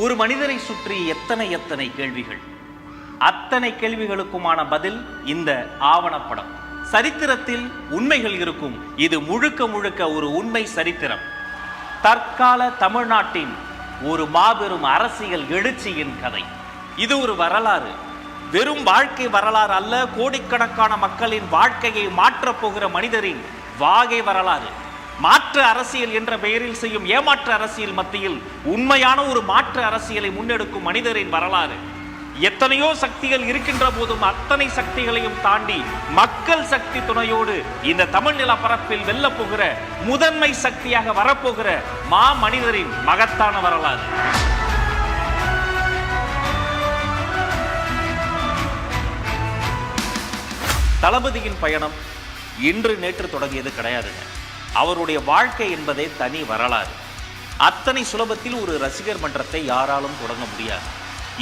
ஒரு மனிதரை சுற்றி எத்தனை எத்தனை கேள்விகள், அத்தனை கேள்விகளுக்குமான பதில் இந்த ஆவணப்படம். சரித்திரத்தில் உண்மைகள் இருக்கும். இது முழுக்க முழுக்க ஒரு உண்மை சரித்திரம். தற்கால தமிழ்நாட்டின் ஒரு மாபெரும் அரசியல் எழுச்சியின் கதை. இது ஒரு வரலாறு, வெறும் வாழ்க்கை வரலாறு அல்ல. கோடிக்கணக்கான மக்களின் வாழ்க்கையை மாற்றப் போகிற மனிதரின் வாகை வரலாறு. மாற்று அரசியல் என்ற பெயரில் செய்யும் ஏமாற்று அரசியல் மத்தியில் உண்மையான ஒரு மாற்று அரசியலை முன்னெடுக்கும் மனிதரின் வரலாறு. எத்தனையோ சக்திகள் இருக்கின்ற போதும் அத்தனை சக்திகளையும் தாண்டி மக்கள் சக்தி துணையோடு இந்த தமிழ் நிலப்பரப்பில் வெல்ல போகிற முதன்மை சக்தியாக வரப்போகிற மா மனிதரின் மகத்தான வரலாறு. தளபதியின் பயணம் இன்று நேற்று தொடங்கியது கிடையாதுங்க. அவருடைய வாழ்க்கை என்பதே தனி வரலாறு. அத்தனை சுலபத்தில் ஒரு ரசிகர் மன்றத்தை யாராலும் தொடங்க முடியாது.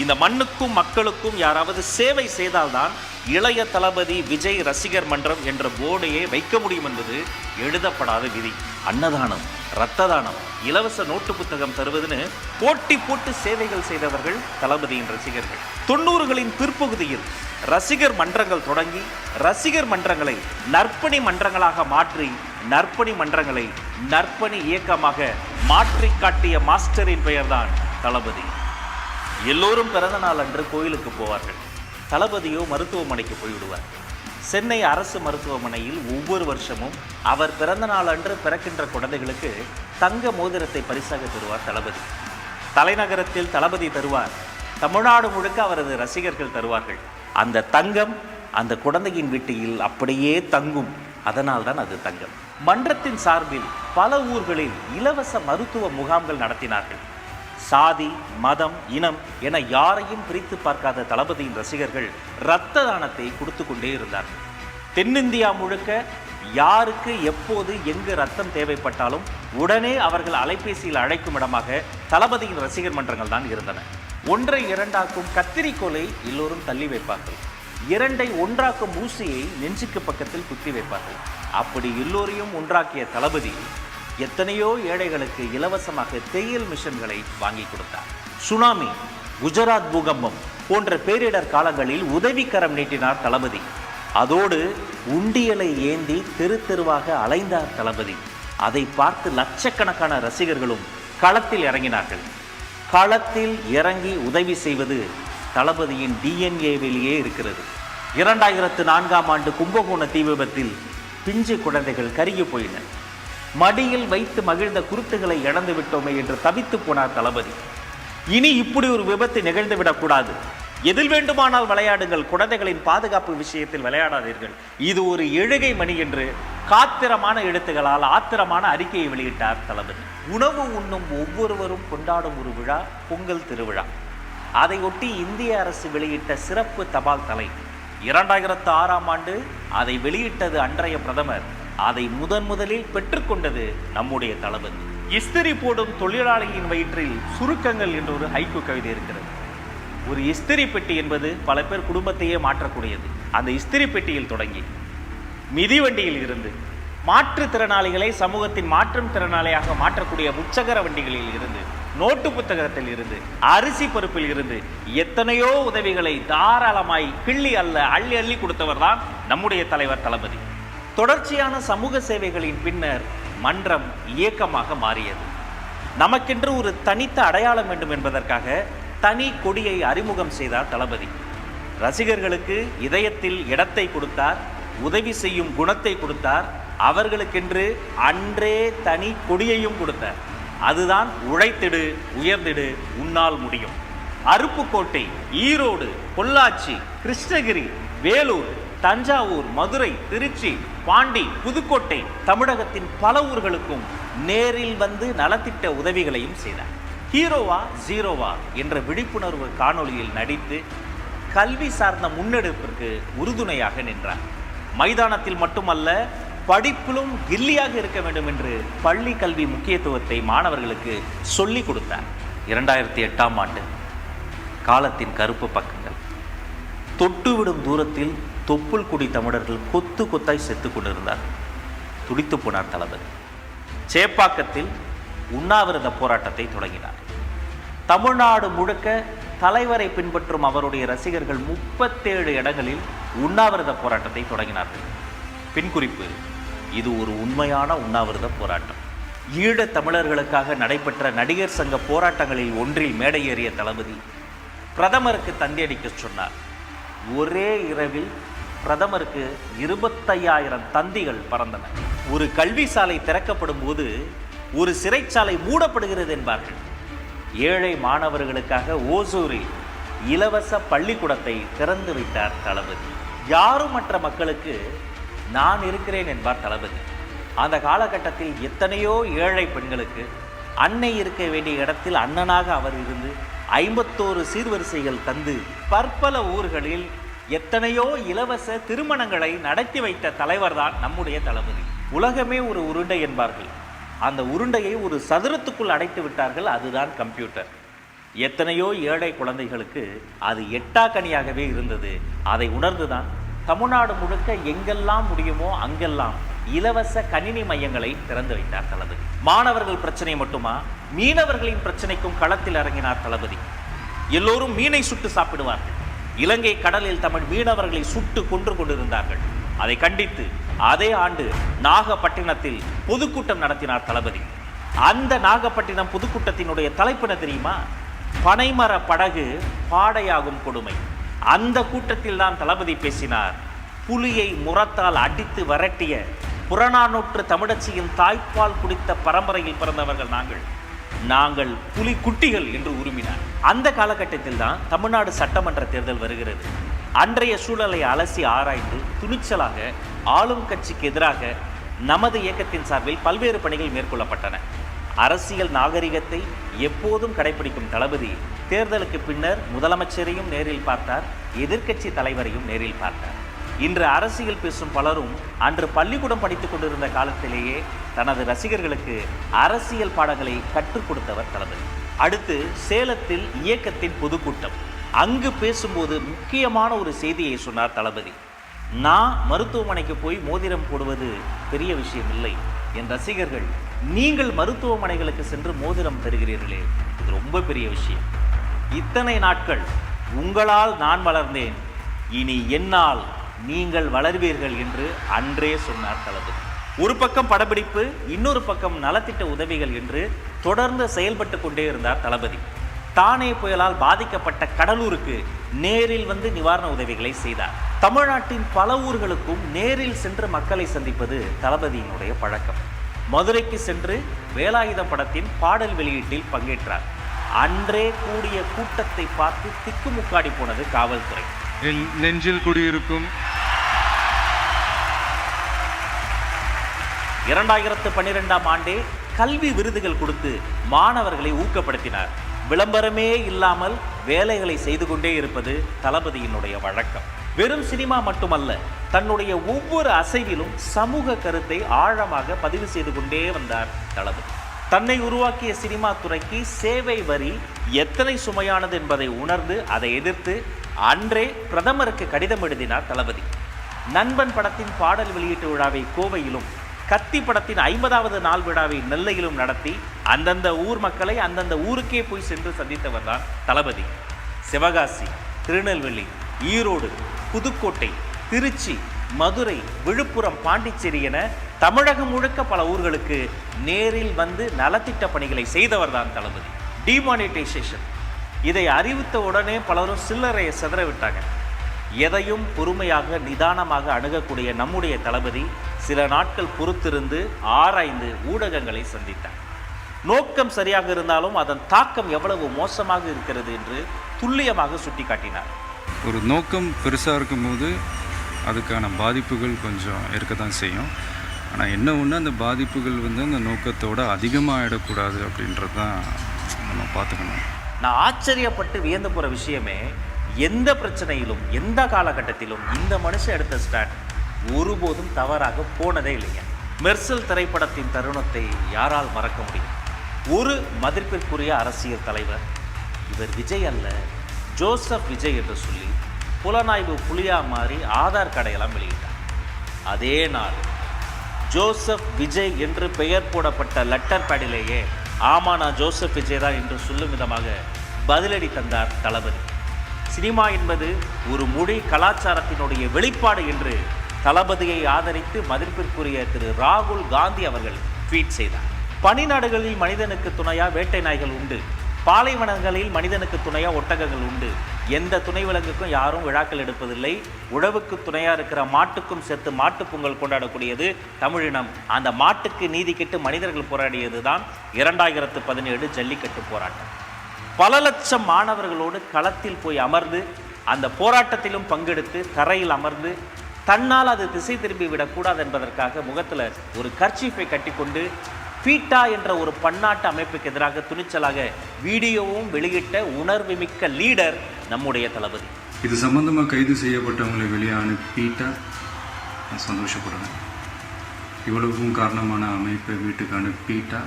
இந்த மண்ணுக்கும் மக்களுக்கும் யாராவது சேவை செய்தால்தான் இளைய தளபதி விஜய் ரசிகர் மன்றம் என்ற போர்டையே வைக்க முடியும் என்பது எழுதப்படாத விதி. அன்னதானம், இரத்த தானம், இலவச நோட்டு புத்தகம் தருவதுன்னு போட்டி போட்டு சேவைகள் செய்தவர்கள் தளபதியின் ரசிகர்கள். 90களின் பிற்பகுதியில் ரசிகர் மன்றங்கள் தொடங்கி ரசிகர் மன்றங்களை நற்பணி மன்றங்களாக மாற்றி நற்பணி மன்றங்களை நற்பணி இயக்கமாக மாற்றி காட்டிய மாஸ்டரின் பெயர்தான் தளபதி. எல்லோரும் பிறந்த நாள் அன்று கோயிலுக்கு போவார்கள். தளபதியோ மருத்துவமனைக்கு போய்விடுவார். சென்னை அரசு மருத்துவமனையில் ஒவ்வொரு வருஷமும் அவர் பிறந்த நாள் அன்று பிறக்கின்ற குழந்தைகளுக்கு தங்க மோதிரத்தை பரிசாக தருவார் தளபதி. தலைநகரத்தில் தளபதி தருவார், தமிழ்நாடு முழுக்க அவரது ரசிகர்கள் தருவார்கள். அந்த தங்கம் அந்த குழந்தையின் வீட்டில் அப்படியே தங்கும். அதனால்தான் அது தங்கம். மன்றத்தின் சார்பில் பல ஊர்களில் இலவச மருத்துவ முகாம்கள் நடத்தினார்கள். சாதி, மதம், இனம் என யாரையும் பிரித்து பார்க்காத தளபதியின் ரசிகர்கள் இரத்த தானத்தை கொடுத்து கொண்டே இருந்தார்கள். தென்னிந்தியா முழுக்க யாருக்கு எப்போது எங்கு ரத்தம் தேவைப்பட்டாலும் உடனே அவர்கள் அலைபேசியில் அழைக்கும் இடமாக தளபதியின் ரசிகர் மன்றங்கள் தான் இருந்தன. ஒன்றை இரண்டாக்கும் கத்திரிக்கோலை எல்லோரும் தள்ளி வைப்பார்கள். இரண்டை ஒன்றாக்கும் ஊசியை நெஞ்சுக்கு பக்கத்தில் குத்தி வைப்பார்கள். அப்படி எல்லோரையும் ஒன்றாக்கிய தளபதி எத்தனையோ ஏழைகளுக்கு இலவசமாக தையல் மிஷன்களை வாங்கி கொடுத்தார். சுனாமி, குஜராத் பூகம்பம் போன்ற பேரிடர் காலங்களில் உதவிக்கரம் நீட்டினார் தளபதி. அதோடு உண்டியலை ஏந்தி தெரு தெருவாக அலைந்தார் தளபதி. அதை பார்த்து லட்சக்கணக்கான ரசிகர்களும் களத்தில் இறங்கினார்கள். களத்தில் இறங்கி உதவி செய்வது தளபதியின் டிஎன்ஏவிலேயே இருக்கிறது. 2004ஆம் ஆண்டு கும்பகோண தீ விபத்தில் பிஞ்சு குழந்தைகள் கருகி போயின. மடியில் வைத்து மகிழ்ந்த குருத்துகளை இழந்து விட்டோமே என்று தவித்து போனார் தளபதி. இனி இப்படி ஒரு விபத்து நிகழ்ந்து விடக்கூடாது. எதில் வேண்டுமானால் விளையாடுங்கள், குழந்தைகளின் பாதுகாப்பு விஷயத்தில் விளையாடாதீர்கள். இது ஒரு எழுகை மணி என்று காத்திரமான எழுத்துகளால் ஆத்திரமான அறிக்கையை வெளியிட்டார் தளபதி. உணவு உண்ணும் ஒவ்வொருவரும் கொண்டாடும் ஒரு விழா பொங்கல் திருவிழா. அதை ஒட்டி இந்திய அரசு வெளியிட்ட சிறப்பு தபால் தலை. 2006ஆம் ஆண்டு அதை வெளியிட்டது அன்றைய பிரதமர். அதை முதலில் பெற்றுக்கொண்டது நம்முடைய தளபதி. இஸ்திரி போடும் தொழிலாளியின் வயிற்றில் சுருக்கங்கள் என்ற ஒரு ஹைக்கூ கவிதை இருக்கிறது. ஒரு இஸ்திரி பெட்டி என்பது பல பேர் குடும்பத்தையே மாற்றக்கூடியது. அந்த இஸ்திரி பெட்டியில் தொடங்கி மிதிவண்டியில் இருந்து மாற்றுத்திறனாளிகளை சமூகத்தின் மாற்றும் திறனாளியாக மாற்றக்கூடிய முச்சகர வண்டிகளில் இருந்து நோட்டு புத்தகத்தில் இருந்து அரிசி பருப்பில் இருந்து எத்தனையோ உதவிகளை தாராளமாய் கிள்ளி அள்ளி அள்ளி கொடுத்தவர் தான் நம்முடைய தலைவர் தளபதி. தொடர்ச்சியான சமூக சேவைகளின் பின்னர் மன்றம் இயக்கமாக மாறியது. நமக்கென்று ஒரு தனித்த அடையாளம் வேண்டும் என்பதற்காக தனி கொடியை அறிமுகம் செய்தார் தளபதி. ரசிகர்களுக்கு இதயத்தில் இடத்தை கொடுத்தார், உதவி செய்யும் குணத்தை கொடுத்தார், அவர்களுக்கென்று அன்றே தனி கொடியையும் கொடுத்தார். அதுதான் உழைத்திடு, உயர்ந்திடு, உன்னால் முடியும். அருப்புக்கோட்டை, ஈரோடு, பொள்ளாச்சி, கிருஷ்ணகிரி, வேலூர், தஞ்சாவூர், மதுரை, திருச்சி, பாண்டி, புதுக்கோட்டை, தமிழகத்தின் பல ஊர்களுக்கும் நேரில் வந்து நலத்திட்ட உதவிகளையும் செய்தார். ஹீரோவா ஜீரோவா என்ற விழிப்புணர்வு காணொளியில் நடித்து கல்வி சார்ந்த முன்னெடுப்பிற்கு உறுதுணையாக நின்றார். மைதானத்தில் மட்டுமல்ல, படிப்பிலும் கில்லியாக இருக்க வேண்டும் என்று பள்ளி கல்வி முக்கியத்துவத்தை மாணவர்களுக்கு சொல்லிக் கொடுத்தார். 2008ஆம் ஆண்டு காலத்தின் கருப்பு பக்கங்கள். தொட்டுவிடும் தூரத்தில் தொப்புள் குடி தமிழர்கள் கொத்து கொத்தாய் செத்து கொண்டிருந்தார். துடித்து போனார் தளபதி. சேப்பாக்கத்தில் உண்ணாவிரத போராட்டத்தை தொடங்கினார். தமிழ்நாடு முழுக்க தலைவரை பின்பற்றும் அவருடைய ரசிகர்கள் 37 இடங்களில் உண்ணாவிரத போராட்டத்தை தொடங்கினார்கள். பின்குறிப்பு: இது ஒரு உண்மையான உண்ணாவிரத போராட்டம். ஈழத் தமிழர்களுக்காக நடைபெற்ற நடிகர் சங்க போராட்டங்களில் ஒன்றில் மேடையேறிய தளபதி பிரதமருக்கு தந்தியடிக்க சொன்னார். ஒரே இரவில் பிரதமருக்கு 25,000 தந்திகள் பறந்தன. ஒரு கல்வி சாலை திறக்கப்படும் போது ஒரு சிறைச்சாலை மூடப்படுகிறது என்பார்கள். ஏழை மாணவர்களுக்காக ஓசூரில் இலவச பள்ளிக்கூடத்தை திறந்து வைத்தார் தளபதி. யாரும் மற்ற மக்களுக்கு நான் இருக்கிறேன் என்பார் தளபதி. அந்த காலகட்டத்தில் எத்தனையோ ஏழை பெண்களுக்கு அன்னை இருக்க வேண்டிய இடத்தில் அண்ணனாக அவர் இருந்து 51 சீர்வரிசைகள் தந்து பற்பல ஊர்களில் எத்தனையோ இலவச திருமணங்களை நடத்தி வைத்த தலைவர் தான் நம்முடைய தளபதி. உலகமே ஒரு உருண்டை என்பார்கள். அந்த உருண்டையை ஒரு சதுரத்துக்குள் அடைத்து விட்டார்கள். அதுதான் கம்ப்யூட்டர். எத்தனையோ ஏழை குழந்தைகளுக்கு அது எட்டாக்கனியாகவே இருந்தது. அதை உணர்ந்துதான் தமிழ்நாடு முழுக்க எங்கெல்லாம் முடியுமோ அங்கெல்லாம் இலவச கணினி மையங்களை திறந்து வைத்தார் தளபதி. மாணவர்கள் பிரச்சனை மட்டுமா, மீனவர்களின் பிரச்சனைக்கும் களத்தில் இறங்கினார் தளபதி. எல்லோரும் மீனை சுட்டு சாப்பிடுவார்கள். இலங்கை கடலில் தமிழ் மீனவர்களை சுட்டு கொன்று கொண்டிருந்தார்கள். அதை கண்டித்து அதே ஆண்டு நாகப்பட்டினத்தில் பொதுக்கூட்டம் நடத்தினார் தளபதி. அந்த நாகப்பட்டினம் பொதுக்கூட்டத்தினுடைய தலைப்பு என்ன தெரியுமா? பனைமர படகு பாடையாகும் கொடுமை. அந்த கூட்டத்தில் தான் தளபதி பேசினார். புலியை முரத்தால் அடித்து வரட்டிய புறநானூற்று தமிழச்சியின் தாய்ப்பால் குடித்த பரம்பரையில் பிறந்தவர்கள் நாங்கள் புலி குட்டிகள் என்று உருமினார். அந்த காலகட்டத்தில் தான் தமிழ்நாடு சட்டமன்ற தேர்தல் வருகிறது. அன்றைய சூழலை அலசி ஆராய்ந்து துணிச்சலாக ஆளும் கட்சிக்கு எதிராக நமது இயக்கத்தின் சார்பில் பல்வேறு பணிகள் மேற்கொள்ளப்பட்டன. அரசியல் நாகரிகத்தை எப்போதும் கடைபிடிக்கும் தளபதி தேர்தலுக்கு பின்னர் முதலமைச்சரையும் நேரில் பார்த்தார், எதிர்க்கட்சி தலைவரையும் நேரில் பார்த்தார். இன்று அரசியல் பேசும் பலரும் அன்று பள்ளிக்கூடம் படித்துக் கொண்டிருந்த காலத்திலேயே தனது ரசிகர்களுக்கு அரசியல் பாடங்களை கற்றுக் கொடுத்தவர் தளபதி. அடுத்து சேலத்தில் இயக்கத்தின் பொதுக்கூட்டம். அங்கு பேசும்போது முக்கியமான ஒரு செய்தியை சொன்னார் தளபதி. நான் மருத்துவமனைக்கு போய் மோதிரம் போடுவது பெரிய விஷயம் இல்லை. என் ரசிகர்கள் நீங்கள் மருத்துவமனைகளுக்கு சென்று மோதிரம் தருகிறீர்களே, இது ரொம்ப பெரிய விஷயம். இத்தனை நாட்கள் உங்களால் நான் வளர்ந்தேன், இனி என்னால் நீங்கள் வளர்வீர்கள் என்று அன்றே சொன்னார் தளபதி. ஒரு பக்கம் படப்பிடிப்பு, இன்னொரு பக்கம் நலத்திட்ட உதவிகள் என்று தொடர்ந்து செயல்பட்டு கொண்டே இருந்தார் தளபதி. தானே புயலால் பாதிக்கப்பட்ட கடலூருக்கு நேரில் வந்து நிவாரண உதவிகளை செய்தார். தமிழ்நாட்டின் பல ஊர்களுக்கும் நேரில் சென்று மக்களை சந்திப்பது தளபதியினுடைய பழக்கம். மதுரைக்கு சென்று வேலாயுதம் படத்தின் பாடல் வெளியீட்டில் பங்கேற்றார். அன்றே கூடிய கூட்டத்தை பார்த்து திக்குமுக்காடி போனது காவல்துறை. நெஞ்சில் குடியிருக்கும் 2012ஆம் ஆண்டே கல்வி விருதுகள் கொடுத்து மாணவர்களை ஊக்கப்படுத்தினார். விளம்பரமே இல்லாமல் வேலைகளை செய்து கொண்டே இருப்பது தளபதியினுடைய வழக்கம். வெறும் சினிமா மட்டுமல்ல, தன்னுடைய ஒவ்வொரு அசைவிலும் சமூக கருத்தை ஆழமாக பதிவு செய்து கொண்டே வந்தார் தளபதி. தன்னை உருவாக்கிய சினிமா துறைக்கு சேவை வரி எத்தனை சுமையானது என்பதை உணர்ந்து அதை எதிர்த்து அன்றே பிரதமருக்கு கடிதம் எழுதினார் தளபதி. நண்பன் படத்தின் பாடல் வெளியீட்டு விழாவை கோவையிலும், கத்தி படத்தின் 50வது நாள் விழாவை நெல்லையிலும் நடத்தி அந்தந்த ஊர் மக்களை அந்தந்த ஊருக்கே போய் சென்று சந்தித்தவர் தான் தளபதி. சிவகாசி, திருநெல்வேலி, ஈரோடு, புதுக்கோட்டை, திருச்சி, மதுரை, விழுப்புரம், பாண்டிச்சேரி என தமிழகம் முழுக்க பல ஊர்களுக்கு நேரில் வந்து நலத்திட்ட பணிகளை செய்தவர் தான் தளபதி. டிமானிட்டைசேஷன், இதை அறிவித்த உடனே பலரும் சில்லறையை சிதற விட்டாங்க. எதையும் பொறுமையாக நிதானமாக அணுகக்கூடிய நம்முடைய தளபதி சில நாட்கள் பொறுத்திருந்து ஆராய்ந்து ஊடகங்களை சந்தித்தார். நோக்கம் சரியாக இருந்தாலும் அதன் தாக்கம் எவ்வளவு மோசமாக இருக்கிறது என்று துல்லியமாக சுட்டிக்காட்டினார். ஒரு நோக்கம் பெருசாக இருக்கும்போது அதுக்கான பாதிப்புகள் கொஞ்சம் இருக்க தான் செய்யும். ஆனால் என்ன ஒன்று, அந்த பாதிப்புகள் அந்த நோக்கத்தோடு அதிகமாக ஆகிடக்கூடாது அப்படின்றது தான் நம்ம பார்த்துக்கணும். நான் ஆச்சரியப்பட்டு வியந்து போகிற விஷயமே, எந்த பிரச்சனையிலும் எந்த காலகட்டத்திலும் இந்த மனுஷன் எடுத்த ஸ்டாண்ட் ஒருபோதும் தவறாக போனதே இல்லைங்க. மெர்சல் திரைப்படத்தின் தருணத்தை யாரால் மறக்க முடியும்? ஒரு மதிப்பிற்குரிய அரசியல் தலைவர், இவர் விஜய் அல்ல ஜோசப் விஜய் என்று சொல்லி புலனாய்வு புலியா மாறி ஆதார் கார்டையெல்லாம் வெளியிட்டார். அதே நாள் ஜோசப் விஜய் என்று பெயர் போடப்பட்ட லெட்டர் பேடிலேயே ஆமா நான் ஜோசப் விஜய் தான் என்று சொல்லும் விதமாக பதிலடி தந்தார் தளபதி. சினிமா என்பது ஒரு மொழி கலாச்சாரத்தினுடைய வெளிப்பாடு என்று தளபதியை ஆதரித்து மதிப்பிற்குரிய திரு ராகுல் காந்தி அவர்கள் ட்வீட் செய்தார். பனிநாடுகளில் மனிதனுக்கு துணையா வேட்டை நாய்கள் உண்டு, பாலைவனங்களில் மனிதனுக்கு துணையா ஒட்டகங்கள் உண்டு. எந்த துணை விலங்குக்கும் யாரும் விழாக்கள் எடுப்பதில்லை. உழவுக்கு துணையா இருக்கிற மாட்டுக்கும் சேர்த்து மாட்டுப் பொங்கல் கொண்டாடக்கூடியது தமிழினம். அந்த மாட்டுக்கு நீதி கேட்டு மனிதர்கள் போராடியது தான் 2017 ஜல்லிக்கட்டு போராட்டம். பல லட்சம் மாணவர்களோடு களத்தில் போய் அமர்ந்து அந்த போராட்டத்திலும் பங்கெடுத்து தரையில் அமர்ந்து தன்னால் அது திசை திரும்பி விடக்கூடாது என்பதற்காக முகத்தில் ஒரு கர்ச்சீஃபை கட்டிக்கொண்டு பீட்டா என்ற ஒரு பன்னாட்டு அமைப்புக்கு எதிராக துணிச்சலாக வீடியோவும் வெளியிட்ட உணர்வுமிக்க லீடர் நம்முடைய தளபதி. இது சம்பந்தமாக கைது செய்யப்பட்டவங்களை வெளியே அனுப்பிட்டா நான் சந்தோஷப்படுறேன். இவ்வளவுக்கும் காரணமான அமைப்பை வீட்டுக்கு அனுப்பிட்டா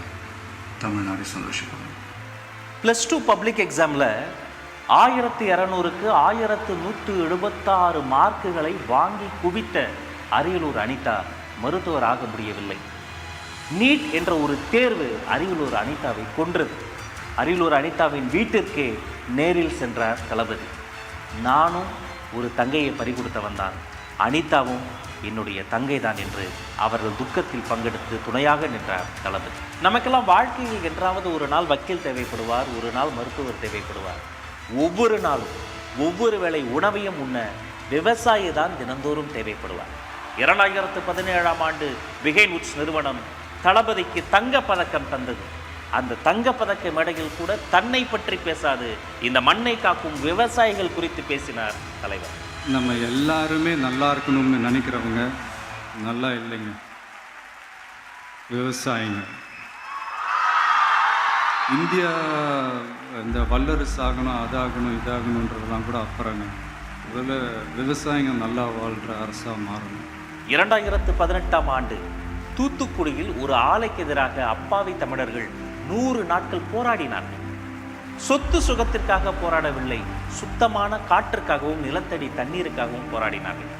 தமிழ்நாடு சந்தோஷப்படுறேன். +2 பப்ளிக் எக்ஸாமில் 1200க்கு 1176 மார்க்குகளை வாங்கி குவித்த அரியலூர் அனிதா மருத்துவர் ஆக முடியவில்லை. நீட் என்ற ஒரு தேர்வு அரியலூர் அனிதாவை கொன்றது. அரியலூர் அனிதாவின் வீட்டிற்கே நேரில் சென்றார் தளபதி. நானும் ஒரு தங்கையை பறிகொடுத்தவன் தான், அனிதாவும் என்னுடைய தங்கை தான் என்று அவர்கள் துக்கத்தில் பங்கெடுத்து துணையாக நின்றார் தளபதி. நமக்கெல்லாம் வாழ்க்கையில் என்றாவது ஒரு நாள் வக்கீல் தேவைப்படுவார், ஒரு நாள் மருத்துவர் தேவைப்படுவார். ஒவ்வொரு நாளும் ஒவ்வொரு வேளை உணவையும் உண்ண விவசாயி தான் தினந்தோறும் தேவைப்படுவார். 2017ஆம் ஆண்டு பிகைன் உட்ஸ் நிறுவனம் தளபதிக்கு தங்கப்பதக்கம் தந்தது. அந்த தங்கப்பதக்க மேடையில் கூட தன்னை பற்றி பேசாது இந்த மண்ணை காக்கும் விவசாயிகள் குறித்து பேசினார் தலைவர். நம்ம எல்லாருமே நல்லா இருக்கணும்னு நினைக்கிறவங்க நல்லா இல்லைங்க. விவசாயிங்க இந்தியா இந்த வல்லரசு ஆகணும், அதாகணும், இதாகணுன்றதெல்லாம் கூட அப்புறங்க. இதில் விவசாயிங்க நல்லா வாழ்கிற அரசாக மாறணும். 2018ஆம் ஆண்டு தூத்துக்குடியில் ஒரு ஆலைக்கு எதிராக அப்பாவி தமிழர்கள் 100 நாட்கள் போராடினார்கள். சொத்து சுகத்திற்காக போராடவில்லை, சுத்தமான காற்றுக்காகவும் நிலத்தடி தண்ணீருக்காகவும் போராடினார்கள்.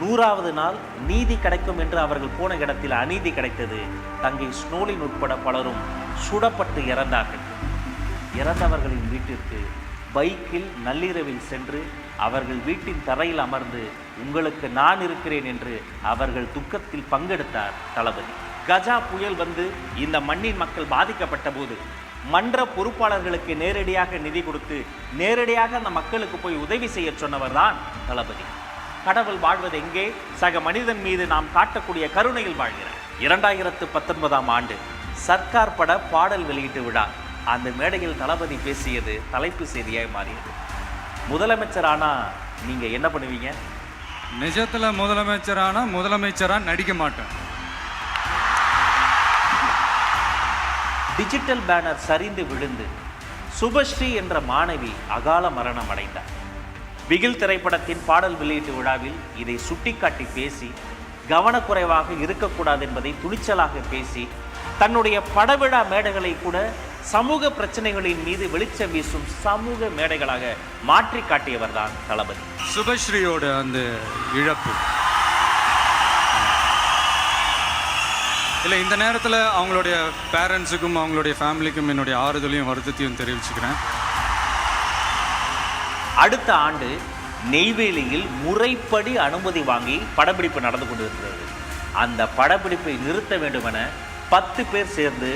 100வது நாள் நீதி கிடைக்கும் என்று அவர்கள் போன இடத்தில் அநீதி கிடைத்தது. தங்கை ஸ்னோலின் உட்பட பலரும் சுடப்பட்டு இறந்தார்கள். இறந்தவர்களின் வீட்டிற்கு பைக்கில் நள்ளிரவில் சென்று அவர்கள் வீட்டின் தரையில் அமர்ந்து உங்களுக்கு நான் இருக்கிறேன் என்று அவர்கள் துக்கத்தில் பங்கெடுத்தார் தளபதி. கஜா புயல் வந்து இந்த மண்ணின் மக்கள் பாதிக்கப்பட்ட போது மன்ற பொறுப்பாளர்களுக்கு நேரடியாக நிதி கொடுத்து நேரடியாக அந்த மக்களுக்கு போய் உதவி செய்ய சொன்னவர் தான் தளபதி. கடவுள் வாழ்வது எங்கே? சக மனிதன் மீது நாம் காட்டக்கூடிய கருணையில் வாழ்கிறார். 2019ஆம் ஆண்டு சர்க்கார் பட பாடல் வெளியீட்டு விழா. அந்த மேடையில் தளபதி பேசியது தலைப்பு செய்தியாய் மாறியது. முதலமைச்சரானா நீங்க என்ன பண்ணுவீங்க? நிஜத்துல முதலமைச்சரா நடிக்க மாட்டேன். டிஜிட்டல் பேனர் சரிந்து விழுந்து சுபஸ்ரீ என்ற மாணவி அகால மரணம் அடைந்தார். பிகில் திரைப்படத்தின் பாடல் வெளியீட்டு விழாவில் இதை சுட்டிக்காட்டி பேசி கவனக்குறைவாக இருக்கக்கூடாது என்பதை துணிச்சலாக பேசி தன்னுடைய படவிழா மேடைகளை கூட சமூக பிரச்சனைகளின் மீது வெளிச்சம் வீசும் சமூக மேடைகளாக மாற்றி காட்டியவர் தான் தளபதி. சுபஸ்ரீயோட அந்த இழப்பு இல்லை, இந்த நேரத்தில் அவங்களுடைய பேரண்ட்ஸுக்கும் அவங்களுடைய ஃபேமிலிக்கும் என்னுடைய ஆறுதலையும் வருத்தத்தையும் தெரிவிச்சுக்கிறேன். அடுத்த ஆண்டு நெய்வேலியில் முறைப்படி அனுமதி வாங்கி படப்பிடிப்பு நடந்து கொண்டிருக்கிறது. அந்த படப்பிடிப்பை நிறுத்த வேண்டுமென 10 பேர் சேர்ந்து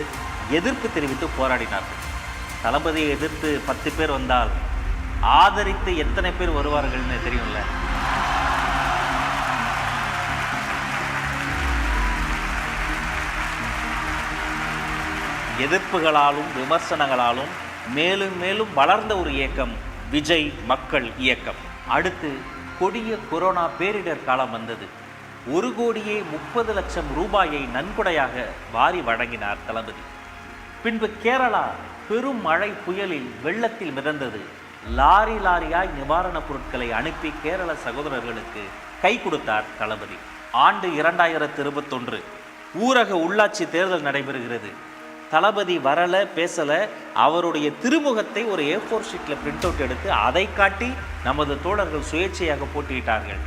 எதிர்ப்பு தெரிவித்து போராடினார்கள். தளபதியை எதிர்த்து 10 பேர் வந்தால் ஆதரித்து எத்தனை பேர் வருவார்கள்னு தெரியும்ல. எதிர்ப்புகளாலும் விமர்சனங்களாலும் மேலும் மேலும் வளர்ந்த ஒரு இயக்கம் விஜய் மக்கள் இயக்கம். அடுத்து கொடிய கொரோனா பேரிடர் காலம் வந்தது. 1,30,00,000 ரூபாயை நன்கொடையாக வாரி வழங்கினார் தளபதி. பின்பு கேரளா பெரும் மழை புயலில் வெள்ளத்தில் மிதந்தது. லாரியாய் நிவாரணப் பொருட்களை அனுப்பி கேரள சகோதரர்களுக்கு கை கொடுத்தார் தளபதி. ஆண்டு 2021 ஊரக உள்ளாட்சி தேர்தல் நடைபெறுகிறது. தளபதி வரல பேசல, அவருடைய திருமுகத்தை ஒரு A4 ஷீட்டில் பிரிண்ட் அவுட் எடுத்து அதை காட்டி நமது தோழர்கள் சுயேட்சையாக போட்டியிட்டார்கள்.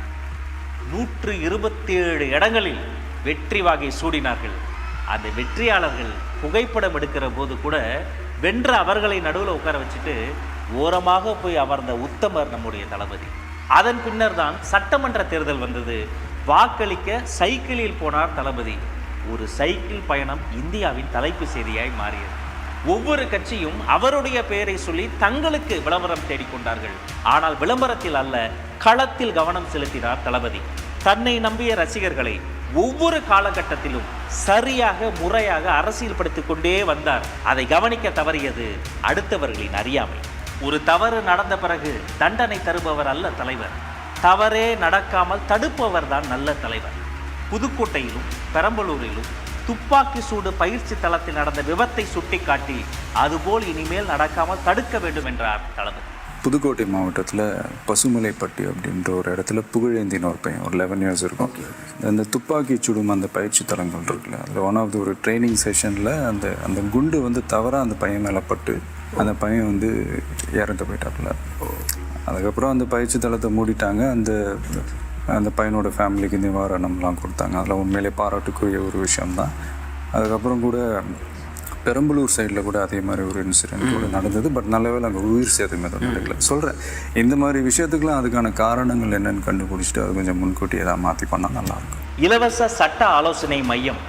127 இடங்களில் வெற்றி வாகை சூடினார்கள். அந்த வெற்றியாளர்கள் புகைப்படம் எடுக்கிற போது கூட வென்ற அவர்களை நடுவில் உட்கார வச்சுட்டு ஓரமாக போய் அமர்ந்த உத்தமர் நம்முடைய தளபதி. அதன் பின்னர் தான் சட்டமன்ற தேர்தல் வந்தது. வாக்களிக்க சைக்கிளில் போனார் தளபதி. ஒரு சைக்கிள் பயணம் இந்தியாவின் தலைப்பு செய்தியாய் மாறியது. ஒவ்வொரு கட்சியும் அவருடைய பெயரை சொல்லி தங்களுக்கு விளம்பரம் தேடிக்கொண்டார்கள். ஆனால் விளம்பரத்தில் அல்ல, களத்தில் கவனம் செலுத்தினார் தளபதி. தன்னை நம்பிய ரசிகர்களை ஒவ்வொரு காலகட்டத்திலும் சரியாக முறையாக அரசியல்படுத்திக் கொண்டே வந்தார். அதை கவனிக்க தவறியது அடுத்தவர்களின் அறியாமை. ஒரு தவறு நடந்த பிறகு தண்டனை தருபவர் அல்ல தலைவர், தவறே நடக்காமல் தடுப்பவர் தான் நல்ல தலைவர். புதுக்கோட்டையிலும் பெரம்பலூரிலும் துப்பாக்கி சூடு பயிற்சி தளத்தில் நடந்த விபத்தை சுட்டிக்காட்டி அதுபோல் இனிமேல் நடக்காமல் தடுக்க வேண்டும் என்றார் தளபதி. புதுக்கோட்டை மாவட்டத்தில் பசுமலைப்பட்டி அப்படின்ற ஒரு இடத்துல புகழேந்தின ஒரு பையன், ஒரு 11 இயர்ஸ் இருக்கும். அந்த துப்பாக்கி சுடும் அந்த பயிற்சி தளங்கள் இருக்குல்ல, அதில் ஒன் ஆஃப் த ஒரு ட்ரைனிங் செஷனில் அந்த குண்டு வந்து தவறாக அந்த பையன் மேலே பட்டு அந்த பையன் வந்து இறந்து போயிட்டாப்புல. அதுக்கப்புறம் அந்த பயிற்சி தளத்தை மூடிட்டாங்க. அந்த பையனோட ஃபேமிலிக்கு நிவாரணம்லாம் கொடுத்தாங்க. அதில் உண்மையிலே பாராட்டுக்குரிய ஒரு விஷயம்தான். அதுக்கப்புறம் கூட பெரம்பலூர் சைடில் கூட அதே மாதிரி ஒரு இன்சிடென்ட் கூட நடந்தது. பட் நல்லவேளை அங்கே உயிர் சேதம் எதுவும் நடக்கல. சொல்கிறேன், இந்த மாதிரி விஷயத்துக்குலாம் அதுக்கான காரணங்கள் என்னென்னு கண்டுபிடிச்சிட்டு அது கொஞ்சம் முன்கூட்டியே தான் மாற்றி பண்ணால் நல்லாயிருக்கும். இலவச சட்ட ஆலோசனை மையம்,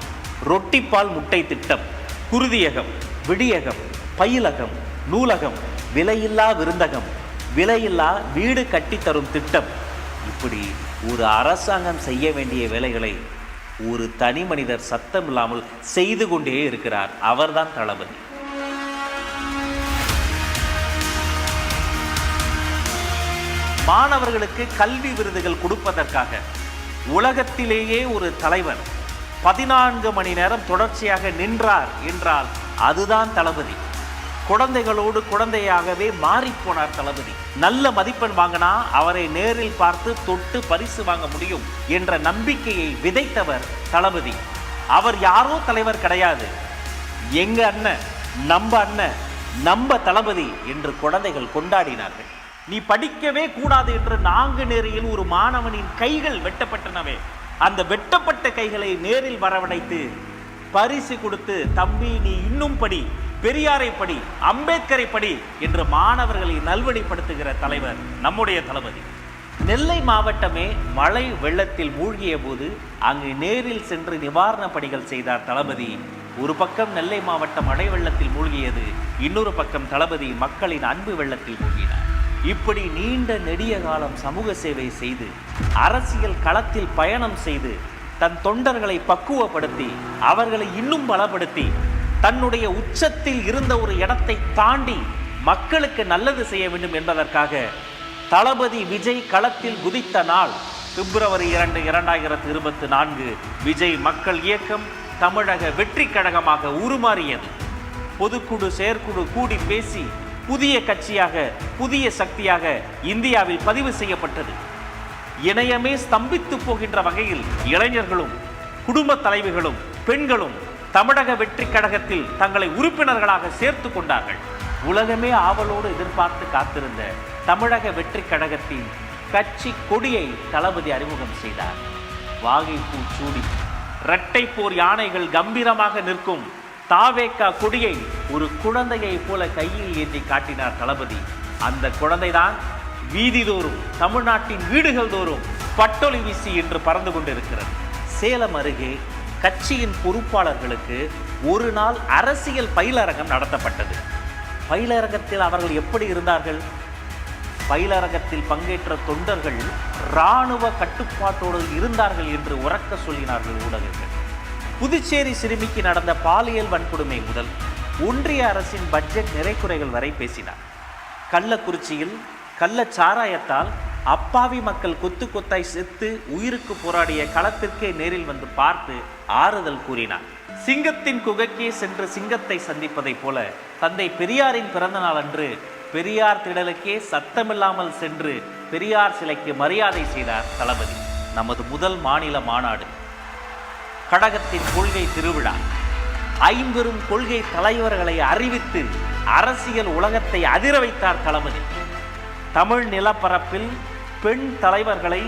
ரொட்டிப்பால் முட்டை திட்டம், குருதியகம், விடியகம், பயிலகம், நூலகம், விலையில்லா விருந்தகம், விலையில்லா வீடு கட்டித்தரும் திட்டம், இப்படி ஒரு அரசாங்கம் செய்ய வேண்டிய வேலைகளை ஒரு தனி மனிதர் சத்தம் இல்லாமல் செய்து கொண்டே இருக்கிறார். அவர்தான் தளபதி. மாணவர்களுக்கு கல்வி விருதுகள் கொடுப்பதற்காக உலகத்திலேயே ஒரு தலைவர் 14 மணி நேரம் தொடர்ச்சியாக நின்றார் என்றால் அதுதான் தளபதி. குழந்தைகளோடு குழந்தையாகவே மாறிப்போனார் தளபதி. நல்ல மதிப்பெண் வாங்கினா அவரை நேரில் பார்த்து தொட்டு பரிசு வாங்க முடியும் என்ற நம்பிக்கையை விதைத்தவர் தளபதி. அவர் யாரோ தலைவர் கிடையாது, எங்க அண்ணன், நம்ம தளபதி என்று குழந்தைகள் கொண்டாடினார்கள். நீ படிக்கவே கூடாது என்று நாங்குநேரியில் ஒரு மாணவனின் கைகள் வெட்டப்பட்டனவே, அந்த வெட்டப்பட்ட கைகளை நேரில் வரவழைத்து பரிசு கொடுத்து, தம்பி நீ இன்னும் படி, பெரியாரை படி, அம்பேத்கரை படி என்று மாணவர்களை நல்வழிப்படுத்துகிற தலைவர் நம்முடைய தளபதி. நெல்லை மாவட்டமே மழை வெள்ளத்தில் மூழ்கிய போது அங்கு நேரில் சென்று நிவாரண பணிகள் செய்தார் தளபதி. ஒரு பக்கம் நெல்லை மாவட்டம் மழை வெள்ளத்தில் மூழ்கியது, இன்னொரு பக்கம் தளபதி மக்களின் அன்பு வெள்ளத்தில் மூழ்கினார். இப்படி நீண்ட நெடிய காலம் சமூக சேவை செய்து அரசியல் களத்தில் பயணம் செய்து தன் தொண்டர்களை பக்குவப்படுத்தி அவர்களை இன்னும் பலப்படுத்தி தன்னுடைய உச்சத்தில் இருந்த ஒரு இடத்தை தாண்டி மக்களுக்கு நல்லது செய்ய வேண்டும் என்பதற்காக தளபதி விஜய் களத்தில் குதித்த நாள் பிப்ரவரி 2, 2024 விஜய் மக்கள் இயக்கம் தமிழக வெற்றி கழகமாக உருமாறியது. பொதுக்குழு செயற்குழு கூடி பேசி புதிய கட்சியாக, புதிய சக்தியாக இந்தியாவில் பதிவு செய்யப்பட்டது. இணையமே ஸ்தம்பித்து போகின்ற வகையில் இளைஞர்களும் குடும்ப தலைவிகளும் பெண்களும் தமிழக வெற்றி கழகத்தில் தங்களை உறுப்பினர்களாக சேர்த்து கொண்டார்கள். உலகமே ஆவலோடு எதிர்பார்த்து காத்திருந்த தமிழக வெற்றி கழகத்தின் கட்சி கொடியை தளபதி அறிமுகம் செய்தார். வாகைப்பூ சூடி இரட்டை போர் யானைகள் கம்பீரமாக நிற்கும் தாவேகா கொடியை ஒரு குழந்தையை போல கையில் ஏந்தி காட்டினார் தளபதி. அந்த குழந்தைதான் வீதிதோறும், தமிழ்நாட்டின் வீடுகள் தோறும் பட்டொலி வீசி என்று பறந்து கொண்டிருக்கிறது. சேலம் அருகே கட்சியின் பொறுப்பாளர்களுக்கு ஒரு நாள் அரசியல் பயிலரங்கம் நடத்தப்பட்டது. பயிலரங்கத்தில் அவர்கள் எப்படி இருந்தார்கள்? பயிலரங்கத்தில் பங்கேற்ற தொண்டர்கள் இராணுவ கட்டுப்பாட்டோடு இருந்தார்கள் என்று உரக்க சொல்லினார்கள் ஊடகங்கள். புதுச்சேரி சிறுமிக்கு நடந்த பாலியல் வன்கொடுமை முதல் ஒன்றிய அரசின் பட்ஜெட் நிறைக்குறைகள் வரை பேசினார். கள்ளக்குறிச்சியில் கள்ளச்சாராயத்தால் அப்பாவி மக்கள் கொத்து கொத்தாய் செத்து உயிருக்கு போராடிய களத்திற்கே நேரில் வந்து பார்த்து ஆறுதல் கூறினார். சிங்கத்தின் குகைக்கே சென்று சிங்கத்தை சந்திப்பதைப் போல தந்தை பெரியாரின் பிறந்த நாள் அன்று பெரியார் திடலுக்கே சத்தமில்லாமல் சென்று பெரியார் சிலைக்கு மரியாதை செய்தார் தளபதி. நமது முதல் மாநில மாநாடு, கழகத்தின் கொள்கை திருவிழா, 50 கொள்கை தலைவர்களை அறிவித்து அரசியல் உலகத்தை அதிர வைத்தார் தளபதி. தமிழ் நிலப்பரப்பில் பெண் தலைவர்களை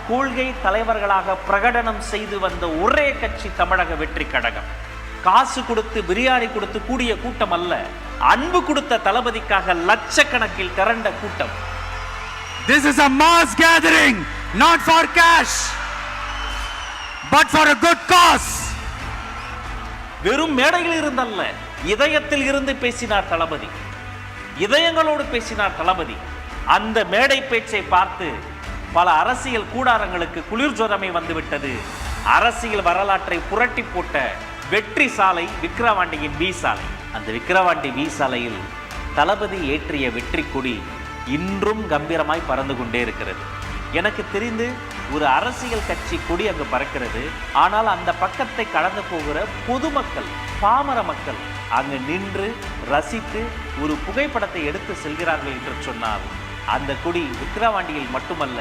கொள்கை தலைவர்களாக பிரகடனம் செய்து வந்த ஒரே கட்சி தமிழக வெற்றி கழகம். காசு கொடுத்து பிரியாணி கொடுத்து கூடிய கூட்டம் அல்ல, அன்பு கொடுத்த தளபதிக்காக லட்சக்கணக்கில் திரண்ட கூட்டம். This is a mass gathering, not for cash, but for a good cause. வெறும் மேடையில் இருந்தல்ல, இதயத்தில் இருந்து பேசினார் தளபதி. இதயங்களோடு பேசினார் தளபதி. அந்த மேடை பேச்சை பார்த்து பல அரசியல் கூடாரங்களுக்கு குளிர் ஜுரமே வந்துவிட்டது. அரசியல் வரலாற்றை புரட்டி போட்ட வெற்றி சாலை விக்கிரவாண்டியின் வி சாலை. அந்த விக்கிரவாண்டி வி சாலையில் தளபதி ஏற்றிய வெற்றி கொடி இன்றும் கம்பீரமாய் பறந்து கொண்டே இருக்கிறது. எனக்கு தெரிந்து ஒரு அரசியல் கட்சி கொடி அங்கு பறக்கிறது. ஆனால் அந்த பக்கத்தை கடந்து போகிற பொதுமக்கள், பாமர மக்கள் அங்கு நின்று ரசித்து ஒரு புகைப்படத்தை எடுத்து செல்கிறார்கள் என்று சொன்னால் அந்த கொடி விக்கிரவாண்டியில் மட்டுமல்ல,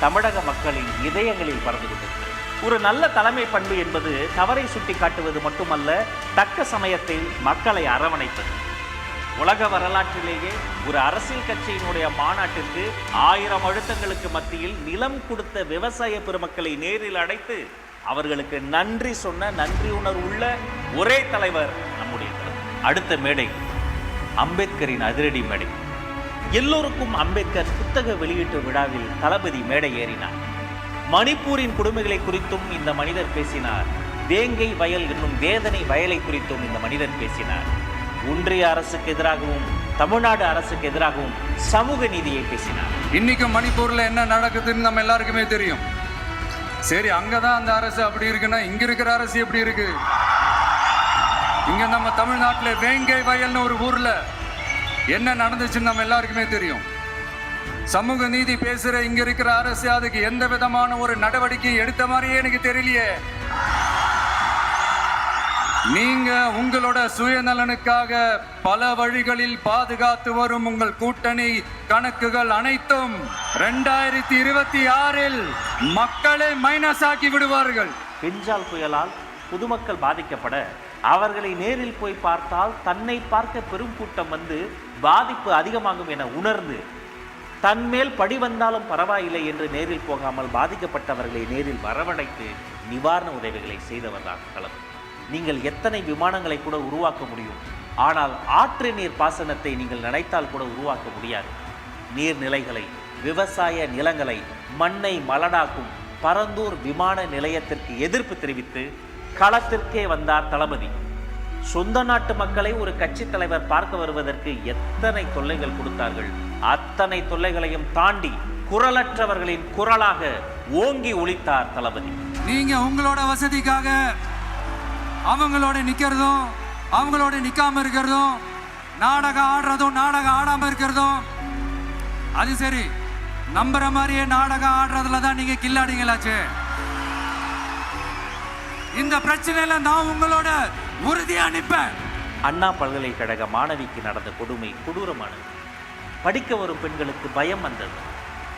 தமிழக மக்களின் இதயங்களில் பறந்து கொண்டிருக்கிறது. ஒரு நல்ல தலைமை பண்பு என்பது தவறை சுட்டி காட்டுவது மட்டுமல்ல, தக்க சமயத்தில் மக்களை அரவணைப்பது. உலக வரலாற்றிலேயே ஒரு அரசியல் கட்சியினுடைய மாநாட்டிற்கு 1000 அழுத்தங்களுக்கு மத்தியில் நிலம் கொடுத்த விவசாய பெருமக்களை நேரில் அடைத்து அவர்களுக்கு நன்றி சொன்ன நன்றி உணர்வுள்ள ஒரே தலைவர் நம்முடைய தலைவர். அடுத்த மேடை அம்பேத்கரின் அதிரடி மேடை. எல்லோருக்கும் அம்பேத்கர் புத்தக வெளியீட்டு விழாவில் தளபதி மேடை ஏறினார். மணிப்பூரின் கொடுமைகளை குறித்தும் இந்த மனிதர் பேசினார். வேங்கை வயல் என்னும் வேதனை வயலை குறித்தும் இந்த மனிதர் பேசினார். ஒன்றிய அரசுக்கு எதிராகவும் தமிழ்நாடு அரசுக்கு எதிராகவும் சமூக நீதியை பேசினார். இன்னைக்கு மணிப்பூர்ல என்ன நடக்குதுன்னு நம்ம எல்லாருக்குமே தெரியும். சரி, அங்கதான் அந்த அரசு அப்படி இருக்குன்னா இங்க இருக்கிற அரசு எப்படி இருக்கு? இங்க நம்ம தமிழ்நாட்டுல வேங்கை வயல்னு ஒரு ஊர்ல என்ன நடந்துச்சுன்னு நம்ம எல்லாருக்குமே தெரியும். சமூக நீதி பேசுற இங்க இருக்கிற அரசு அதுக்கு எந்த விதமான ஒரு நடவடிக்கை எடுத்த மாதிரியே எனக்கு தெரியலையே. நீங்க உங்களோட சுயநலனுக்காக பல வழிகளில் பாதுகாத்து வரும் உங்கள் கூட்டணி கணக்குகள் அனைத்தும் 2026 மக்களை மைனஸ் ஆக்கி விடுவார்கள். பெஞ்சால் புயலால் பொதுமக்கள் பாதிக்கப்பட அவர்களை நேரில் போய் பார்த்தால் தன்னை பார்க்க பெரும் கூட்டம் வந்து பாதிப்பு அதிகமாகும் என உணர்ந்து தன்மேல் படி வந்தாலும் பரவாயில்லை என்று நேரில் போகாமல் பாதிக்கப்பட்டவர்களை நேரில் வரவழைத்து நிவாரண உதவிகளை செய்தவர்தான் தளபதி. நீங்கள் எத்தனை விமானங்களை கூட உருவாக்க முடியும், ஆனால் ஆற்று நீர் பாசனத்தை நீங்கள் நினைத்தால் கூட உருவாக்க முடியாது. நீர்நிலைகளை, விவசாய நிலங்களை, மண்ணை மலடாக்கும் பரந்தூர் விமான நிலையத்திற்கு எதிர்ப்பு தெரிவித்து களத்திற்கே வந்தார் தளபதி. சொந்த நாட்டு மக்களை ஒரு கட்சி தலைவர் பார்க்க வருவதற்கு எத்தனை தொல்லைகள் கொடுத்தார்கள். அத்தனை தொல்லைகளையும் தாண்டி குரலற்றவர்களின் குரலாக ஓங்கி ஒலித்தார் தளபதி. நீங்க உங்களோட வசதிக்காக அவங்களோட நிக்கிறதும் அவங்களோட நிக்காம இருக்கிறதும், நாடகம் ஆடுறதும் நாடகம் ஆடாம இருக்கிறதும், அது சரி, நம்புற மாதிரியே நாடகம் ஆடுறதுல தான் நீங்க கில்லாடிங்களாச்சு. இந்த பிரச்சனையில நான் உங்களோட உறுதியா நிற்பேன். அண்ணா பல்கலைக்கழக மாணவிக்கு நடந்த கொடுமை கொடூரமானது. படிக்க வரும் பெண்களுக்கு பயம் வந்தது.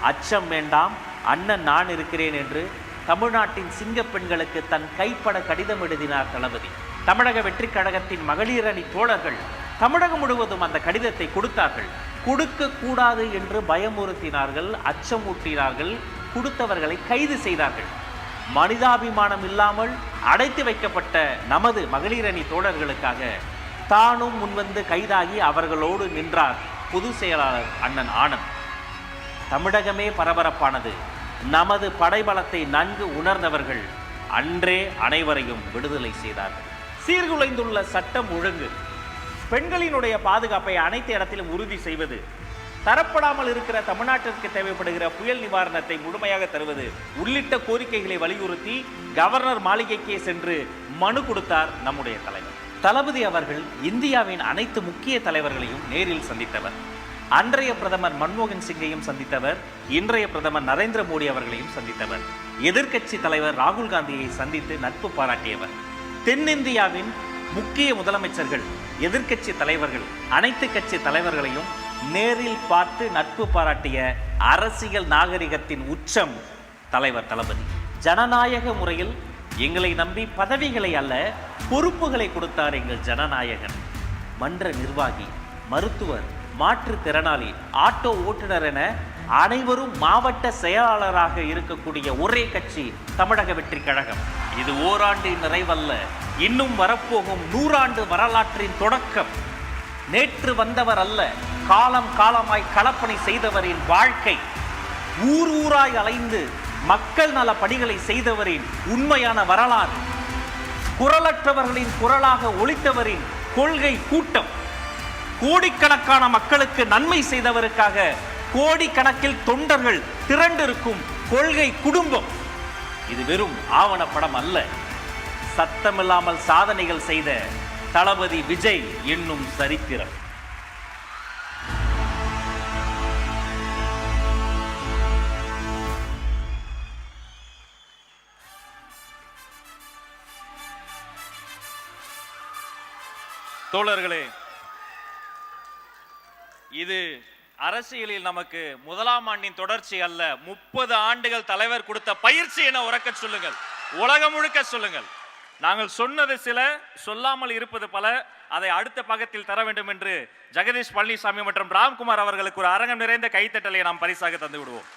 அச்சம் வேண்டாம், அண்ணன் நான் இருக்கிறேன் என்று தமிழ்நாட்டின் சிங்க பெண்களுக்கு தன் கைப்பட கடிதம் எழுதினார் தளபதி. தமிழக வெற்றி கழகத்தின் மகளிர் அணி தோழர்கள் தமிழகம் முழுவதும் அந்த கடிதத்தை கொடுத்தார்கள். கொடுக்க கூடாது என்று பயமுறுத்தினார்கள், அச்சமூட்டினார்கள், கொடுத்தவர்களை கைது செய்தார்கள். மனிதாபிமானம் இல்லாமல் அடைத்து வைக்கப்பட்ட நமது மகளிர் அணி தோழர்களுக்காக தானும் முன்வந்து கைதாகி அவர்களோடு நின்றார் பொதுச் செயலாளர் அண்ணன் ஆனந்த். தமிழகமே பரபரப்பானது. நமது படைபலத்தை நன்கு உணர்ந்தவர்கள் அன்றே அனைவரையும் விடுதலை செய்தார்கள். சீர்குலைந்துள்ள சட்டம் ஒழுங்கு, பெண்களினுடைய பாதுகாப்பை அனைத்து இடத்திலும் உறுதி செய்வது, தரப்படாமல் இருக்கிற தமிழ்நாட்டிற்கு தேவைப்படுகிற புயல் நிவாரணத்தை முழுமையாக தருவது உள்ளிட்ட கோரிக்கைகளை வலியுறுத்தி கவர்னர் மாளிகைக்கே சென்று மனு கொடுத்தார் நம்முடைய தலைவர். தளபதி அவர்கள் இந்தியாவின் அனைத்து முக்கிய தலைவர்களையும் நேரில் சந்தித்தவர். அன்றைய பிரதமர் மன்மோகன் சிங்கையும் சந்தித்தவர், இன்றைய பிரதமர் நரேந்திர மோடி அவர்களையும் சந்தித்தவர். எதிர்க்கட்சி தலைவர் ராகுல் காந்தியை சந்தித்து நட்பு பாராட்டியவர். தென்னிந்தியாவின் முக்கிய முதலமைச்சர்கள், எதிர்க்கட்சி தலைவர்கள், அனைத்து கட்சி தலைவர்களையும் நேரில் பார்த்து நட்பு பாராட்டிய அரசியல் நாகரிகத்தின் உச்சம் தலைவர் தளபதி. ஜனநாயக முறையில் எங்களை நம்பி பதவிகளை அல்ல பொறுப்புகளை கொடுத்தார் எங்கள் ஜனநாயகன். மன்ற நிர்வாகி, மருத்துவர், மாற்றுத்திறனாளி, ஆட்டோ ஓட்டுநர் என அனைவரும் மாவட்ட செயலாளராக இருக்கக்கூடிய ஒரே கட்சி தமிழக வெற்றி கழகம். இது ஓராண்டின் நிறைவல்ல, இன்னும் வரப்போகும் 100 ஆண்டு வரலாற்றின் தொடக்கம். நேற்று வந்தவர் அல்ல, காலம் காலமாய் களப்பணி செய்தவரின் வாழ்க்கை. ஊர் ஊராய் அலைந்து மக்கள் நல பணிகளை செய்தவரின் உண்மையான வரலாறு. குரலற்றவர்களின் குரலாக ஒலித்தவரின் கொள்கை கூட்டம். கோடிக்கணக்கான மக்களுக்கு நன்மை செய்தவருக்காக கோடிக்கணக்கில் தொண்டர்கள் திரண்டிருக்கும் கொள்கை குடும்பம். இது வெறும் ஆவணப்படம் அல்ல, சத்தமில்லாமல் சாதனைகள் செய்த தளபதி விஜய் என்னும் சரித்திரம். தோழர்களே, இது அரசியலில் நமக்கு 1ஆம் ஆண்டின் தொடர்ச்சி அல்ல, 30 ஆண்டுகள் தலைவர் கொடுத்த பயிற்சி என உறக்க சொல்லுங்கள், உலகம் முழுக்க சொல்லுங்கள். நாங்கள் சொன்னது சில, சொல்லாமல் இருப்பது பல. அதை அடுத்த பக்கத்தில் தர வேண்டும் என்று ஜெகதீஷ் பழனிசாமி மற்றும் ராம்குமார் அவர்களுக்கு ஒரு அரங்கம் நிறைந்த கைத்தட்டலை நாம் பரிசாக தந்து விடுவோம்.